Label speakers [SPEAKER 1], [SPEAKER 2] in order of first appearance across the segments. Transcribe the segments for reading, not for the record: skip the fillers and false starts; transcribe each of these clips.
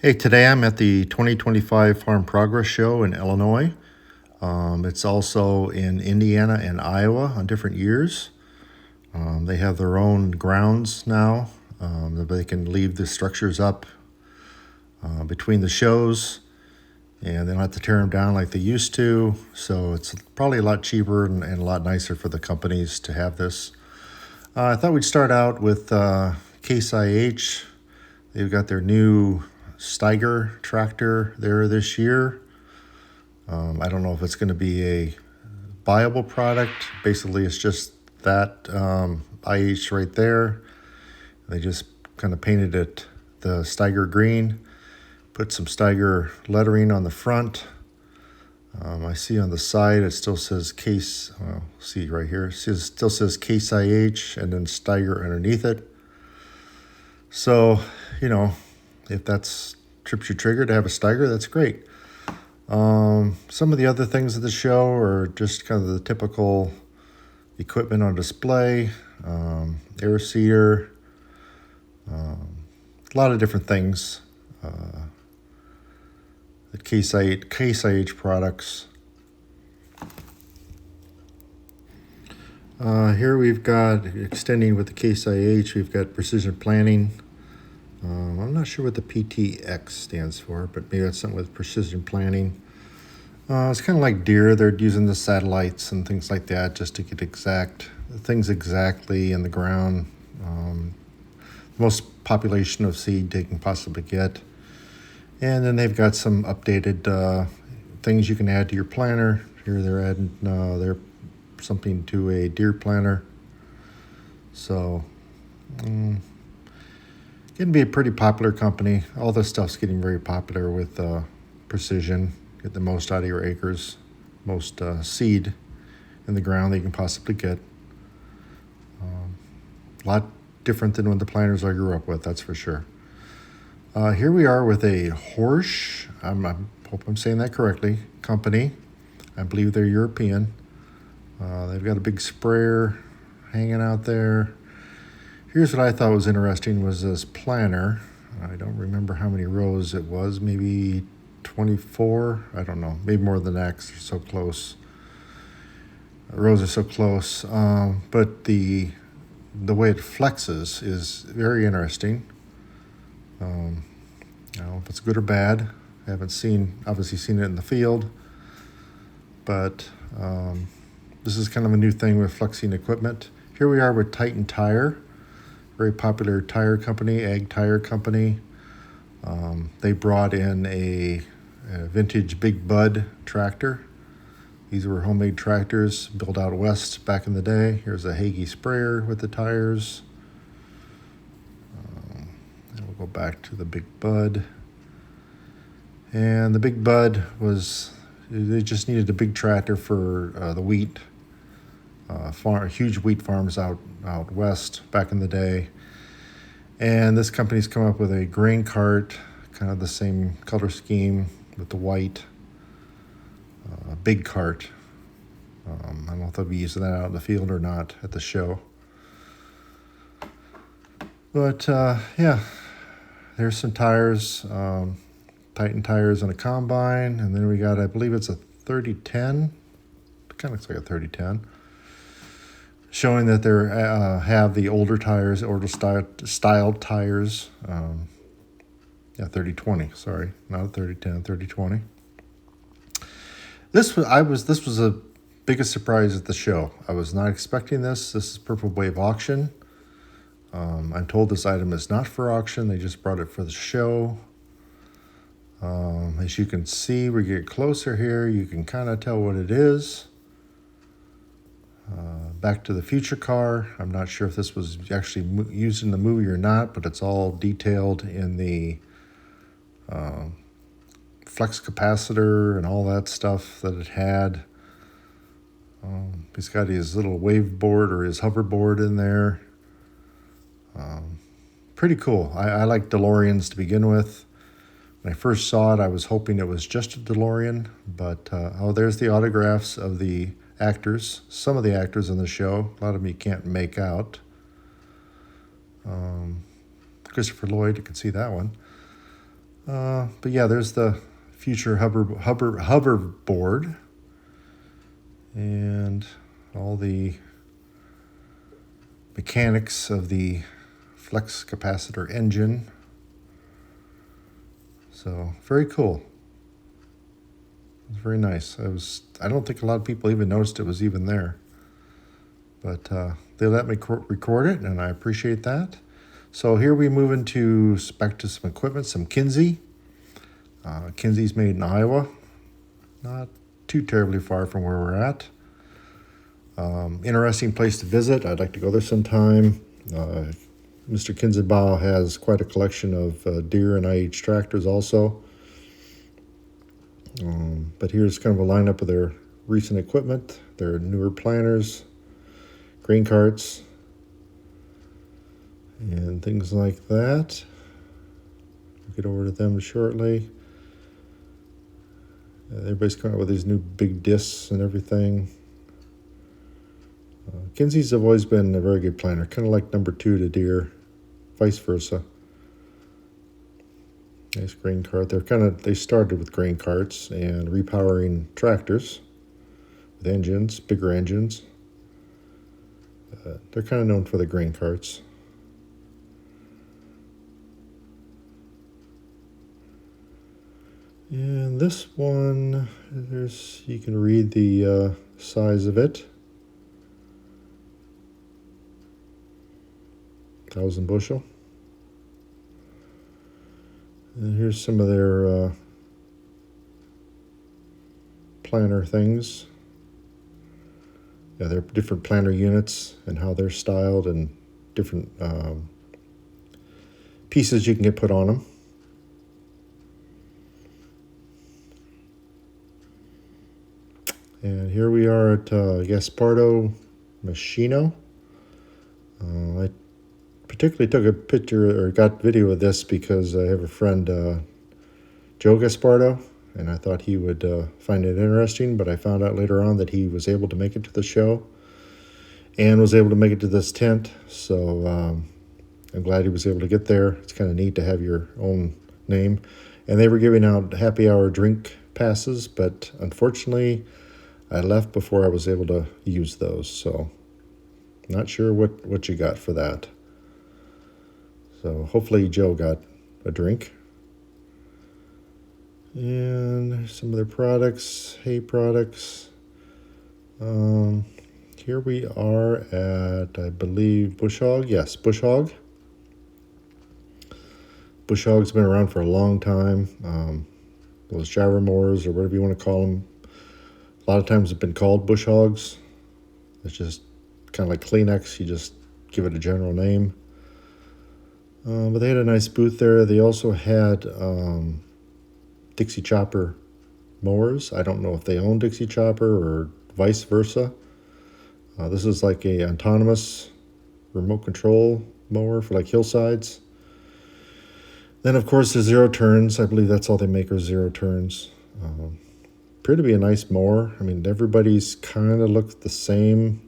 [SPEAKER 1] Hey, today I'm at the 2025 Farm Progress Show in Illinois. It's also in Indiana and Iowa on different years. They have their own grounds now. They can leave the structures up between the shows, and they don't have to tear them down like they used to. So it's probably a lot cheaper and a lot nicer for the companies to have this. I thought we'd start out with Case IH. They've got their new Steiger tractor there this year. I don't know if it's going to be a viable product. Basically, it's just that IH right there. They just kind of painted it the Steiger green, put some Steiger lettering on the front. I see on the side it still says Case, see right here, it still says Case IH and then Steiger underneath it. So, if that's trips your trigger to have a Steiger, that's great. Some of the other things at the show are just kind of the typical equipment on display, air seeder, a lot of different things. The Case IH products. Here we've got, extending with the Case IH, we've got precision planning. I'm not sure what the PTX stands for, but maybe that's something with precision planning. It's kind of like Deere. They're using the satellites and things like that just to get things exactly in the ground. Most population of seed they can possibly get. And then they've got some updated things you can add to your planter. Here they're adding something to a Deere planter. So, getting to be a pretty popular company. All this stuff's getting very popular with precision. Get the most out of your acres, most seed in the ground that you can possibly get. A lot different than what the planters I grew up with, that's for sure. Here we are with a Horsch, I hope I'm saying that correctly, company. I believe they're European. They've got a big sprayer hanging out there. Here's what I thought was interesting was this planter. I don't remember how many rows it was, maybe 24, I don't know, maybe more than that because they're so close. The rows are so close, but the way it flexes is very interesting. I don't know if it's good or bad. I haven't obviously seen it in the field, but this is kind of a new thing with flexing equipment. Here we are with Titan Tire, very popular tire company, ag tire company. They brought in a vintage Big Bud tractor. These were homemade tractors built out west back in the day. Here's a Hagie sprayer with the tires. And we'll go back to the Big Bud. And the Big Bud they just needed a big tractor for the wheat, huge wheat farms out west back in the day. And this company's come up with a grain cart, kind of the same color scheme with the white big cart. I don't know if they'll be using that out in the field or not at the show. But yeah, there's some tires, Titan tires on a combine. And then we got, I believe it's a 3010. It kind of looks like a 3010. Showing that they have the older tires, older styled tires. 3020, sorry, not a 3010, 3020. This was the biggest surprise at the show. I was not expecting this. This is Purple Wave auction. I'm told this item is not for auction. They just brought it for the show. As you can see, we get closer here. You can kind of tell what it is. Back to the Future car. I'm not sure if this was actually used in the movie or not, but it's all detailed in the flex capacitor and all that stuff that it had. He's got his little wave board or his hoverboard in there. Pretty cool. I like DeLoreans to begin with. When I first saw it, I was hoping it was just a DeLorean, but there's the autographs of the actors, some of the actors in the show. A lot of them you can't make out. Christopher Lloyd, you can see that one. But yeah, there's the future hoverboard and all the mechanics of the flex capacitor engine. So very cool. It's very nice. I don't think a lot of people even noticed it was even there, but they let me record it, and I appreciate that. So here we move into back to some equipment, some Kinze. Kinze's made in Iowa, not too terribly far from where we're at. Interesting place to visit. I'd like to go there sometime. Mr. Kinzenbaugh has quite a collection of Deere and IH tractors also. But here's kind of a lineup of their recent equipment, their newer planters, grain carts, and things like that. We'll get over to them shortly. Everybody's coming up with these new big discs and everything. Kinze's have always been a very good planter, kind of like number 2 to Deere, vice versa. Nice grain cart. They started with grain carts and repowering tractors with engines, bigger engines. They're kind of known for the grain carts. And this one, you can read the size of it. 1,000 bushel. And here's some of their planter things. Yeah, they're different planter units and how they're styled and different pieces you can get put on them. And here we are at Gaspardo Machino. I particularly took a picture or got video of this because I have a friend, Joe Gaspardo, and I thought he would find it interesting, but I found out later on that he was able to make it to the show and was able to make it to this tent, so I'm glad he was able to get there. It's kind of neat to have your own name. And they were giving out happy hour drink passes, but unfortunately I left before I was able to use those, so not sure what you got for that. So hopefully Joe got a drink. And some of their products, hay products. Here we are at, I believe, Bush Hog. Yes, Bush Hog. Bush Hog's been around for a long time. Those gyro mowers, or whatever you want to call them, a lot of times have been called Bush Hogs. It's just kind of like Kleenex. You just give it a general name. But they had a nice booth there. They also had Dixie Chopper mowers. I don't know if they own Dixie Chopper or vice versa. This is like a autonomous remote control mower for like hillsides. Then of course the zero turns. I believe that's all they make are zero turns. Appear to be a nice mower. I mean, everybody's kind of looks the same,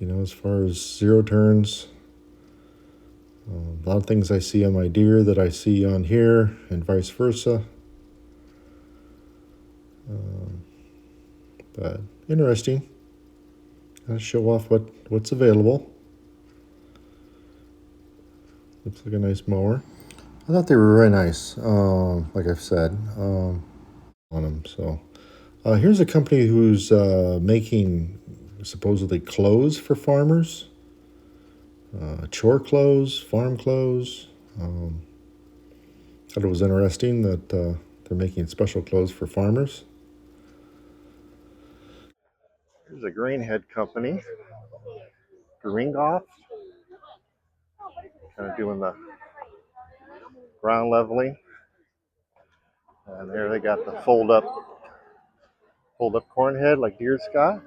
[SPEAKER 1] as far as zero turns. A lot of things I see on my Deere that I see on here, and vice versa. But interesting. I'll show off what's available. Looks like a nice mower. I thought they were very nice, like I've said, on them. So here's a company who's making supposedly clothes for farmers. Chore clothes, farm clothes. Thought it was interesting that they're making special clothes for farmers. Here's a Greenhead company, Greengoff, kind of doing the ground leveling. And there they got the fold up corn head like Deere's got.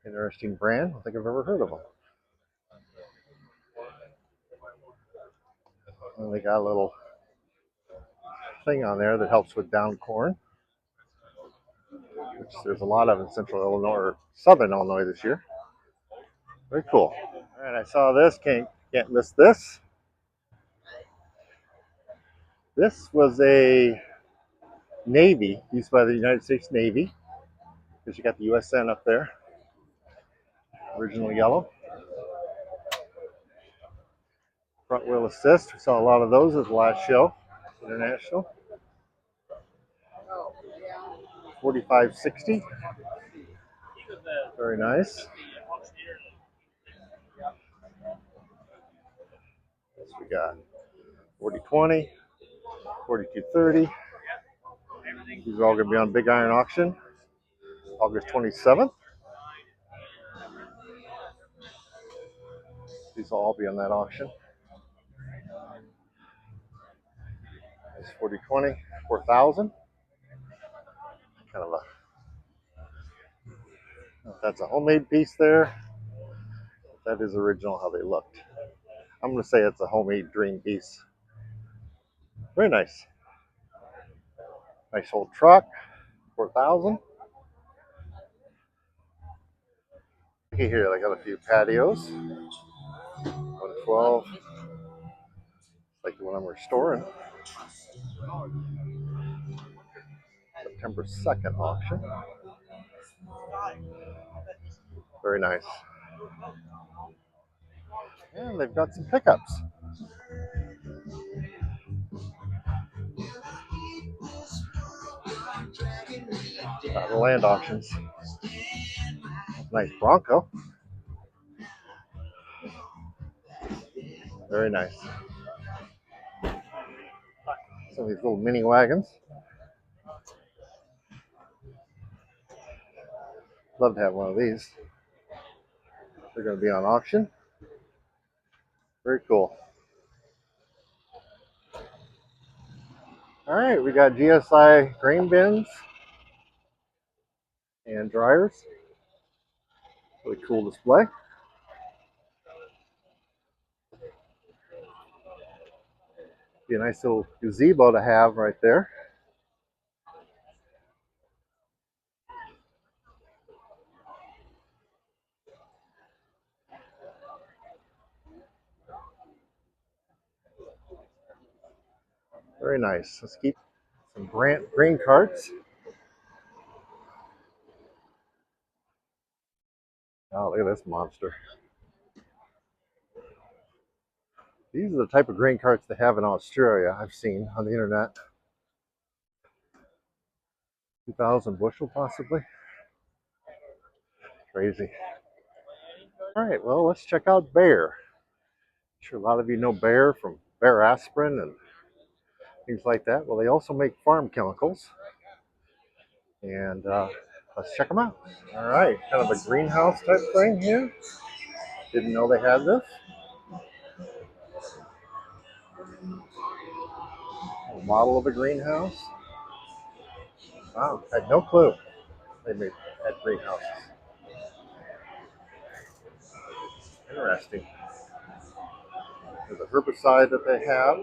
[SPEAKER 1] Interesting brand. I don't think I've ever heard of them. And they got a little thing on there that helps with down corn, which there's a lot of in central Illinois or southern Illinois this year. Very cool. All right, I saw this. Can't miss this. This was a Navy used by the United States Navy because you got the USN up there, original yellow. Front wheel assist. We saw a lot of those at the last show, International. 4560. Very nice. Yes, we got 4020, 4230. These are all going to be on Big Iron Auction, August 27th. These will all be on that auction. It's 4020, 4000. Kind of a, that's a homemade piece there. That is original how they looked. I'm going to say it's a homemade dream piece. Very nice. Nice old truck, 4000. Looky here, they got a few patios. 112, like the one I'm restoring. September 2nd auction. Very nice. And they've got some pickups. The land auctions. Nice Bronco. Very nice. Some of these little mini wagons. Love to have one of these. They're going to be on auction. Very cool. All right, we got GSI grain bins and dryers. Really cool display. Be a nice little gazebo to have right there. Very nice. Let's keep some grain carts. Oh, look at this monster. These are the type of grain carts they have in Australia, I've seen on the internet. 2,000 bushel possibly. Crazy. All right, well, let's check out Bayer. I'm sure a lot of you know Bayer from Bayer aspirin and things like that. Well, they also make farm chemicals. And let's check them out. All right, kind of a greenhouse type thing here. Didn't know they had this. A model of a greenhouse. Wow, had no clue they had greenhouses. Interesting. There's a herbicide that they have.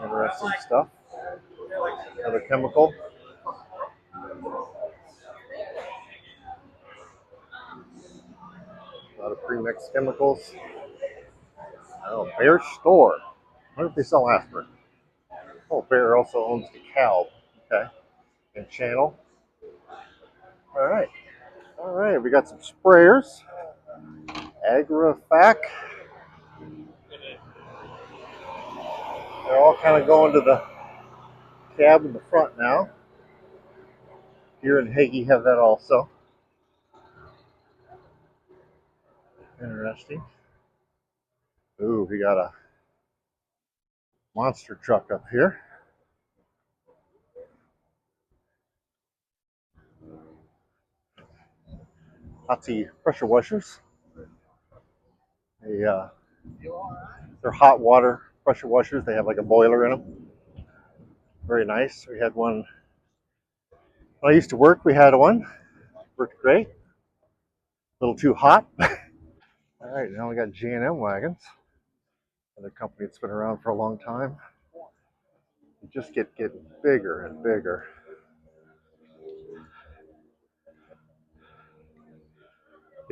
[SPEAKER 1] Interesting stuff. Another chemical. A lot of pre-mixed chemicals. Oh, Bayer Store. I wonder if they sell aspirin. Oh, Bayer also owns DeKalb. Okay. And Channel. All right. All right. We got some sprayers. Agrafac. They're all kind of going to the cab in the front now. Here in Hagee have that also. Interesting. Ooh, we got a monster truck up here. Hotzi pressure washers. They're hot water pressure washers. They have like a boiler in them. Very nice. We had one when I used to work. We had one. Worked great. A little too hot. All right, now we got G&M wagons. Another company that's been around for a long time. They just getting bigger and bigger.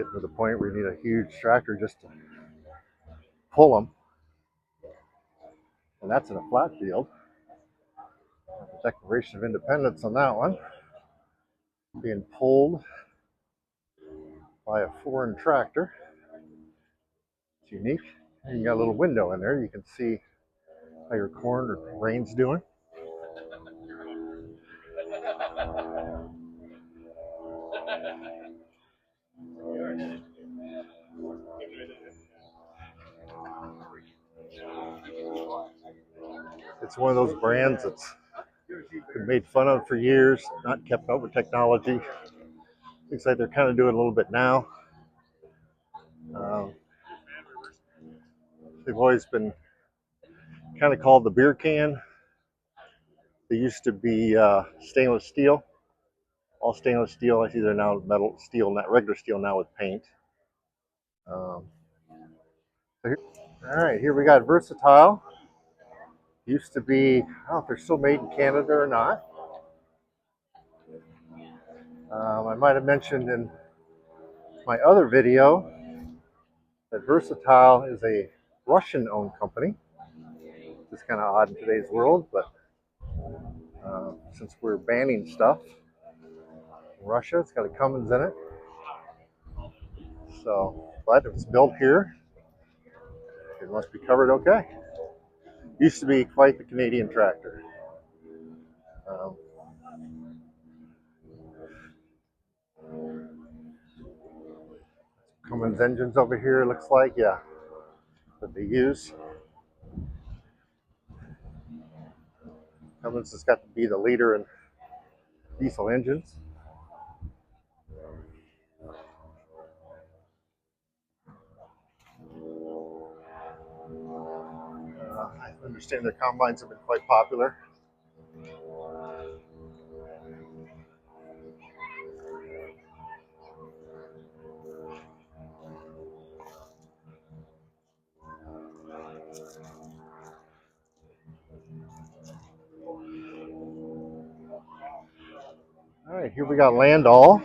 [SPEAKER 1] getting to the point where you need a huge tractor just to pull them. And that's in a flat field. The Declaration of Independence on that one. Being pulled by a foreign tractor. It's unique. And you got a little window in there. You can see how your corn or grain's doing. It's one of those brands that's been made fun of for years, not kept up with technology. Looks like they're kind of doing a little bit now. Um, they've always been kind of called the beer can. They used to be stainless steel, all stainless steel. I see they're now metal steel, not regular steel now with paint. Um, all right, here we got Versatile. Used to be, I don't know if they're still made in Canada or not. I might have mentioned in my other video that Versatile is a Russian-owned company. It's kind of odd in today's world, but since we're banning stuff in Russia, it's got a Cummins in it. So, but if it's built here, it must be covered okay. Used to be quite the Canadian tractor. Um, Cummins engines over here, looks like, yeah, that they use. Cummins has got to be the leader in diesel engines. I understand their combines have been quite popular. All right, here we got Landau.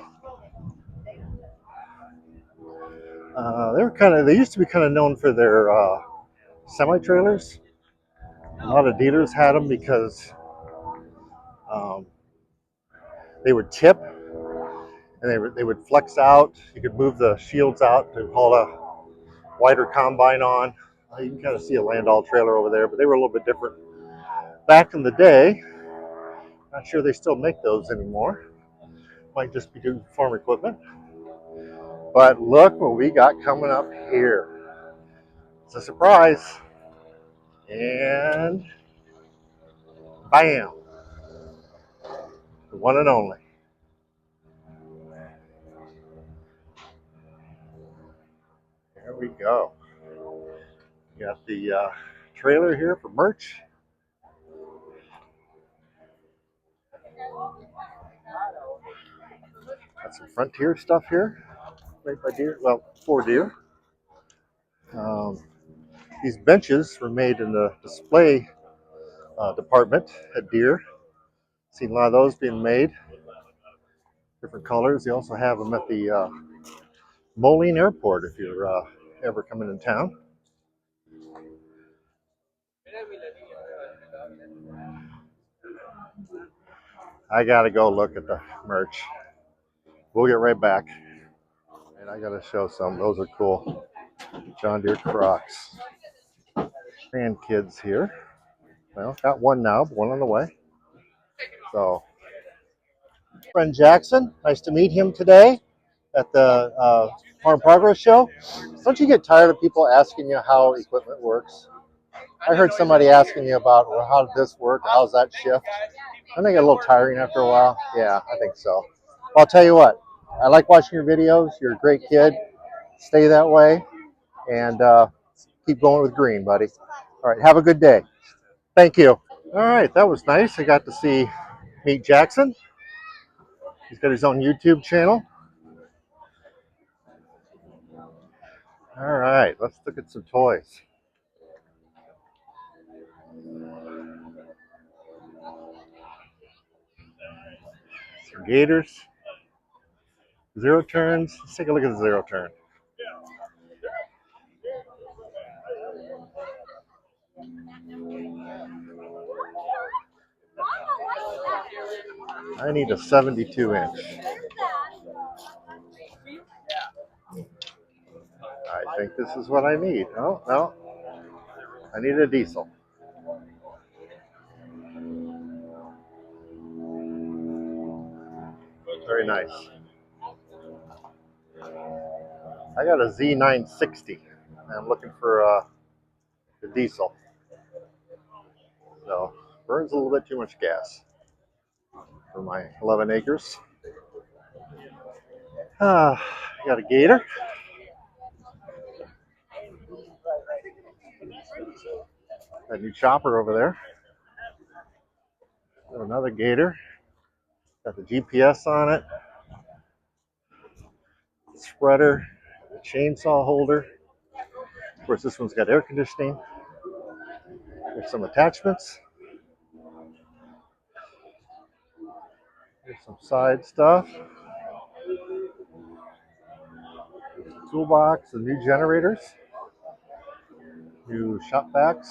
[SPEAKER 1] They used to be kind of known for their semi-trailers. A lot of dealers had them because um, they would tip and they would flex out. You could move the shields out to haul a wider combine on. You can kind of see a Landau trailer over there, but they were a little bit different back in the day. Not sure they still make those anymore. Might just be doing farm equipment. But look what we got coming up here. It's a surprise. And bam, the one and only. There we go. We got the trailer here for merch. Got some Frontier stuff here, made by Deere. Well, for Deere. Um, these benches were made in the display department at Deere. Seen a lot of those being made, different colors. They also have them at the Moline Airport if you're ever coming in town. I gotta go look at the merch. We'll get right back. And I gotta show some. Those are cool. John Deere Crocs. Grandkids here. Well, got one now, but one on the way. So, friend Jackson, nice to meet him today at the Farm Progress Show. Don't you get tired of people asking you how equipment works? I heard somebody asking you about, well, how did this work? How's that shift? I think it get a little tiring after a while. Yeah, I think so. Well, I'll tell you what. I like watching your videos. You're a great kid. Stay that way, and keep going with green, buddy. All right, have a good day. Thank you. All right, that was nice. I got to meet Jackson. He's got his own YouTube channel. All right, let's look at some toys. Some gators. Zero turns. Let's take a look at the zero turn. I need a 72 inch. I think this is what I need. Oh, no. I need a diesel. Very nice. I got a Z960. I'm looking for the diesel. So, burns a little bit too much gas for my 11 acres. Got a Gator. A new chopper over there. Another Gator. Got the GPS on it. Spreader. The chainsaw holder. Of course, this one's got air conditioning. There's some attachments. There's some side stuff. Toolbox, the new generators. New shop vacs.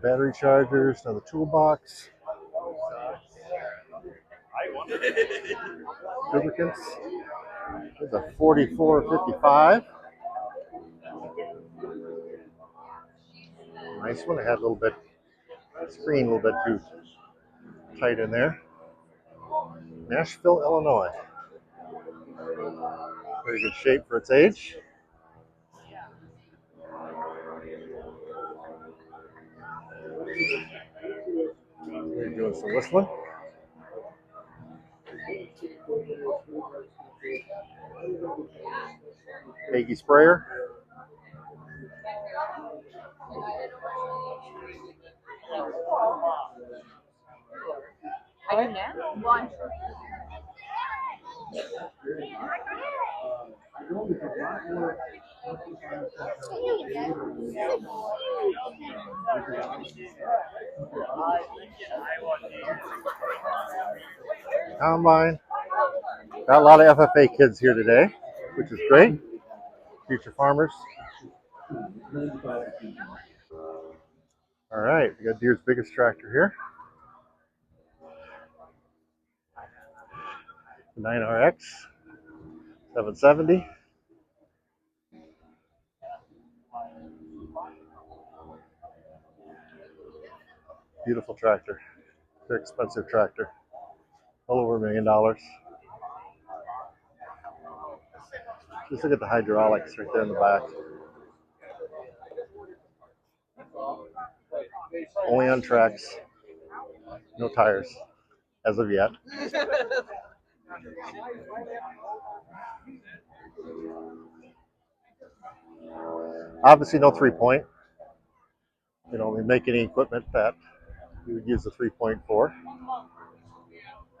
[SPEAKER 1] Battery chargers, another toolbox. Lubricants. There's a 4455. Nice one. I had a little bit screen, a little bit too tight in there. Nashville, Illinois. Very good shape for its age. We're doing some whistling. Peggy sprayer. Combine. Got a lot of FFA kids here today, which is great. Future farmers. All right, we got Deere's biggest tractor here. The 9RX 770. Beautiful tractor. Very expensive tractor. Well over $1 million. Just look at the hydraulics right there in the back. Only on tracks. No tires as of yet. Obviously no 3-point. You know, we make any equipment that you would use a 3-point for.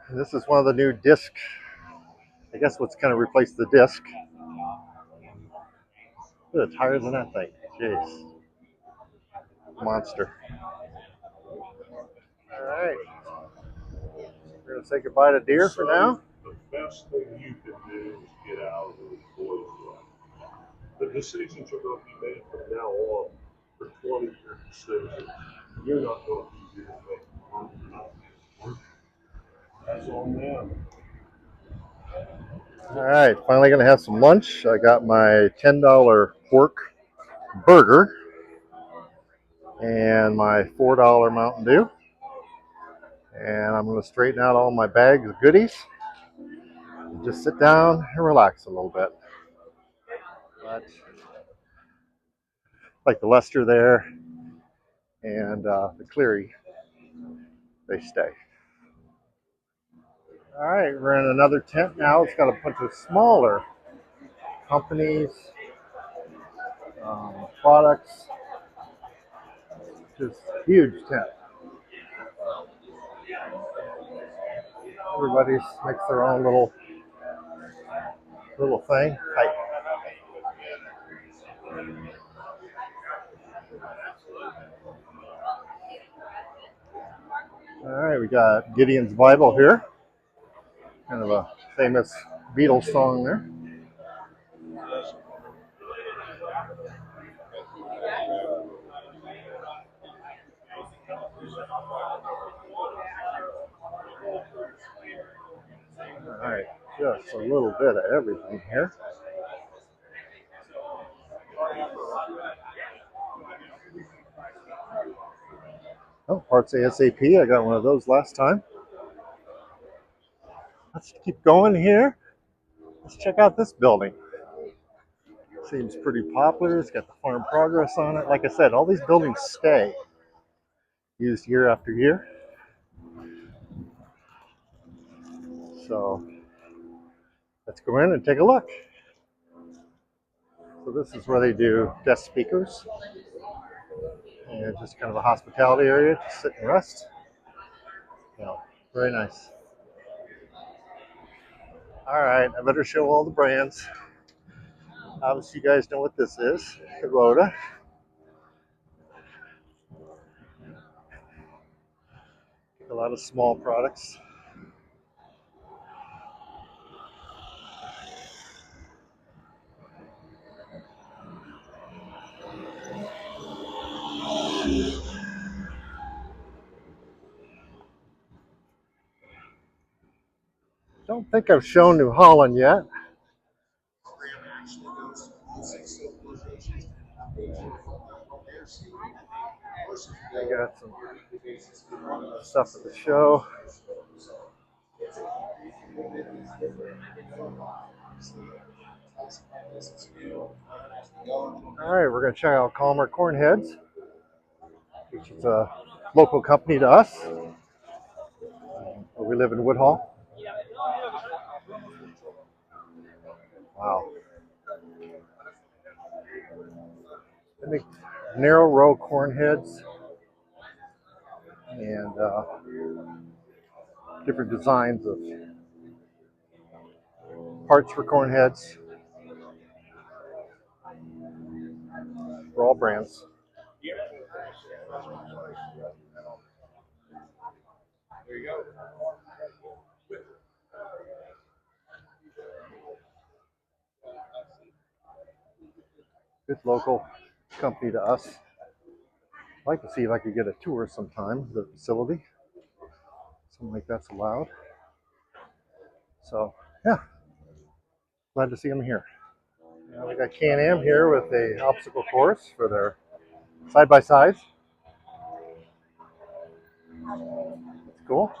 [SPEAKER 1] And this is one of the new disc. I guess what's kind of replaced the disc. Look at the tires on that thing. Jeez. Monster. All right. We're going to say goodbye to Deere for now.
[SPEAKER 2] The best thing you can do is get out of those boys' club. The decisions are going to be made from now on for 20-year decisions. You're not going to be here to make. That's on them.
[SPEAKER 1] All right, finally going to have some lunch. I got my $10 pork burger and my $4 Mountain Dew. And I'm going to straighten out all my bags of goodies. Just sit down and relax a little bit. But like the Lester there and the Cleary, they stay. All right, we're in another tent now. It's got a bunch of smaller companies, products. Just huge tent. Everybody makes their own little thing. Hi. All right, we got Gideon's Bible here. Kind of a famous Beatles song there. All right, just a little bit of everything here. Oh, parts ASAP. I got one of those last time. Let's keep going here. Let's check out this building. Seems pretty popular. It's got the Farm Progress on it. Like I said, all these buildings stay used year after year. So let's go in and take a look. So this is where they do guest speakers. And just kind of a hospitality area to sit and rest. Yeah, very nice. All right, I better show all the brands. Obviously, you guys know what this is. Kubota. A lot of small products. Don't think I've shown New Holland yet. I got some stuff at the show. All right, we're going to check out Calmer Cornheads, which is a local company to us. We live in Woodhall. Wow. They make narrow row corn heads and different designs of parts for corn heads for all brands. There you go. Good local company to us. I'd like to see if I could get a tour sometime of the facility. Something like that's allowed. So, yeah, glad to see them here. Now we got Can-Am here with a obstacle course for their side-by-sides. That's cool.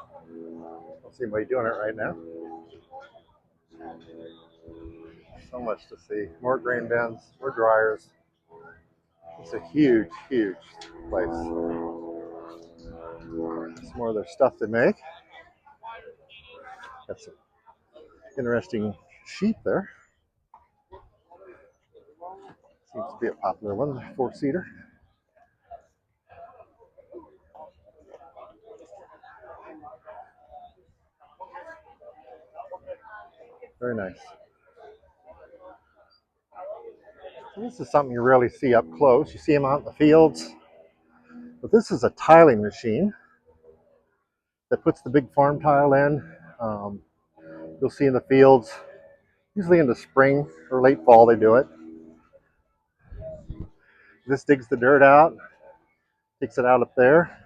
[SPEAKER 1] Don't see anybody doing it right now. So much to see. More grain bins, more dryers. It's a huge, huge place. Some more of their stuff they make. Got some interesting sheep there. Seems to be a popular one, the four-seater. Very nice. So this is something you rarely see up close. You see them out in the fields. But this is a tiling machine that puts the big farm tile in. You'll see in the fields, usually in the spring or late fall they do it. This digs the dirt out, takes it out up there.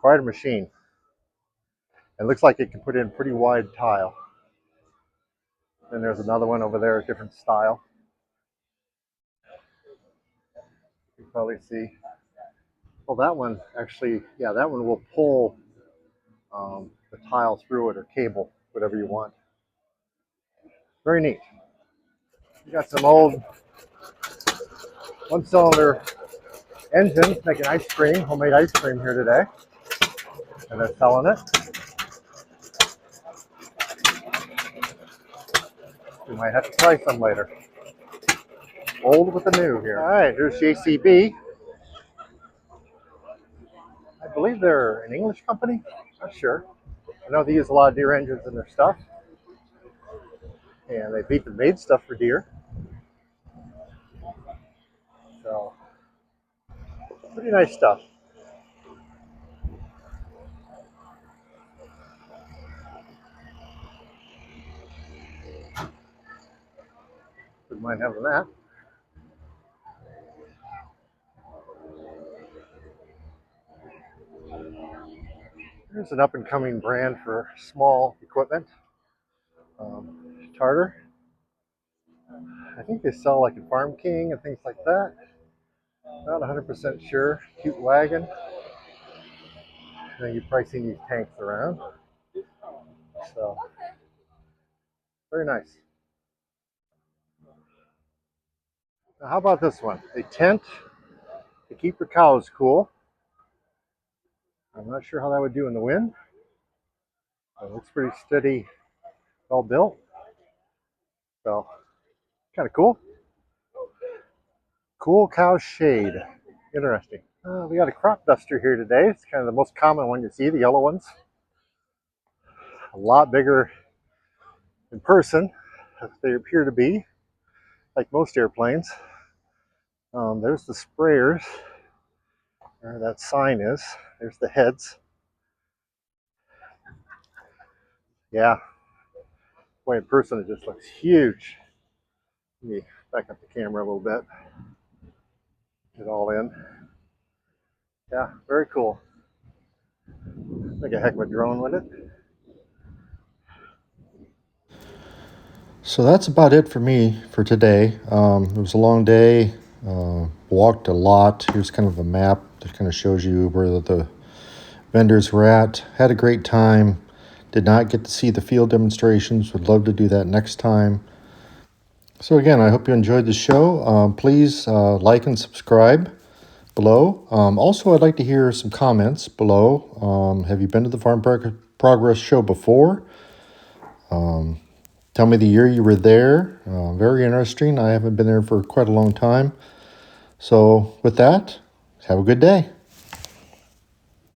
[SPEAKER 1] Quite a machine. It looks like it can put in pretty wide tile. Then there's another one over there, a different style. You can probably see. Well, that one actually, yeah, that one will pull the tile through it or cable, whatever you want. Very neat. You got some old one-cylinder engines making ice cream, homemade ice cream here today. And they're selling it. We might have to try some later. Old with the new here. All right, here's JCB. I believe they're an English company. Not sure. I know they use a lot of Deere engines in their stuff. And they've even made stuff for Deere. So, pretty nice stuff. Wouldn't mind having that. Here's an up-and-coming brand for small equipment. Tartar. I think they sell like in Farm King and things like that. Not 100% sure. Cute wagon. And then you're pricing these tanks around. So, very nice. Now, how about this one? A tent to keep your cows cool. I'm not sure how that would do in the wind. It looks pretty steady, well built. So, kind of cool. Cool cow shade. Interesting. We got a crop duster here today. It's kind of the most common one you see, the yellow ones. A lot bigger in person than they appear to be, like most airplanes. There's the sprayers, where that sign is. There's the heads. Yeah, boy, in person it just looks huge. Let me back up the camera a little bit. Get it all in. Yeah, very cool. Make a heck of a drone with it. So that's about it for me for today. It was a long day. Walked a lot. Here's kind of a map that kind of shows you where the vendors were at. Had a great time. Did not get to see the field demonstrations. Would love to do that next time. So again, I hope you enjoyed the show. Please like and subscribe below. Also, I'd like to hear some comments below. Have you been to the Farm Progress show before? Tell me the year you were there. Very interesting. I haven't been there for quite a long time. So with that, have a good day.